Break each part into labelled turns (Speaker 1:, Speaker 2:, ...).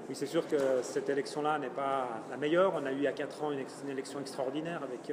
Speaker 1: Oui, c'est sûr que cette élection-là n'est pas la meilleure. On a eu il y a 4 ans une élection extraordinaire avec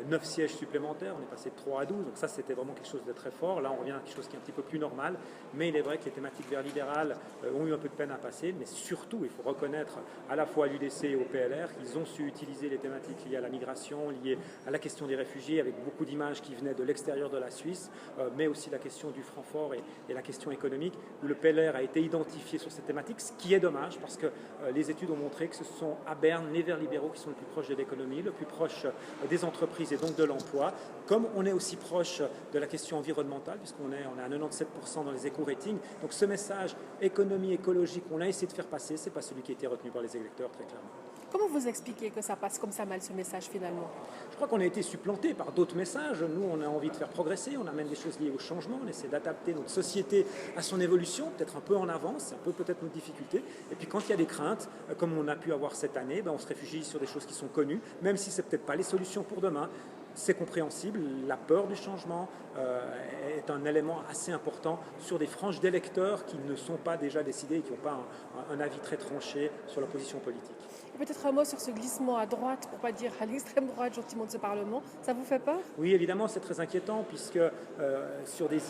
Speaker 1: 9 sièges supplémentaires. On est passé de 3 à 12. Donc ça, c'était vraiment quelque chose de très fort. Là, on revient à quelque chose qui est un petit peu plus normal. Mais il est vrai que les thématiques verts libérales ont eu un peu de peine à passer. Mais surtout, il faut reconnaître à la fois à l'UDC et au PLR qu'ils ont su utiliser les thématiques liées à la migration, liées à la question des réfugiés, avec beaucoup d'images qui venaient de l'extérieur de la Suisse, mais aussi la question du franc fort et la question économique, où le PLR a été identifié sur cette thématique, ce qui est dommage parce que les études ont montré que ce sont à Berne les verts libéraux qui sont le plus proches de l'économie, le plus proche des entreprises et donc de l'emploi. Comme on est aussi proche de la question environnementale, puisqu'on est à 97% dans les éco-ratings, donc ce message économie écologique qu'on a essayé de faire passer, ce n'est pas celui qui a été retenu par les électeurs très clairement.
Speaker 2: Comment vous expliquez que ça passe comme ça mal ce message finalement?
Speaker 1: Je crois qu'on a été supplanté par d'autres messages. Nous, on a envie de faire progresser, on amène des choses liées au changement, on essaie d'adapter notre société à son évolution, peut-être un peu en avance, c'est un peu peut-être nos difficultés. Et puis quand il y a des craintes, comme on a pu avoir cette année, on se réfugie sur des choses qui sont connues, même si ce n'est peut-être pas les solutions pour demain. C'est compréhensible, la peur du changement est un élément assez important sur des franges d'électeurs qui ne sont pas déjà décidés et qui n'ont pas un avis très tranché sur la position politique.
Speaker 2: Et peut-être un mot sur ce glissement à droite, pour ne pas dire à l'extrême droite gentiment de ce Parlement. Ça vous fait peur?
Speaker 1: Oui, évidemment, c'est très inquiétant puisque sur des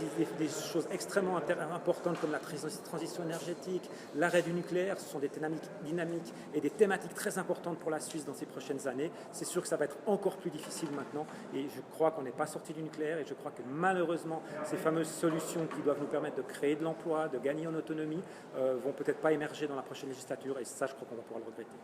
Speaker 1: choses extrêmement importantes comme la transition énergétique, l'arrêt du nucléaire, ce sont des dynamiques et des thématiques très importantes pour la Suisse dans ces prochaines années. C'est sûr que ça va être encore plus difficile maintenant et je crois qu'on n'est pas sorti du nucléaire et je crois que malheureusement, ces fameuses solutions qui doivent nous permettre de créer de l'emploi, de gagner en autonomie, vont peut-être pas émerger dans la prochaine législature et ça, je crois qu'on va pouvoir le regretter.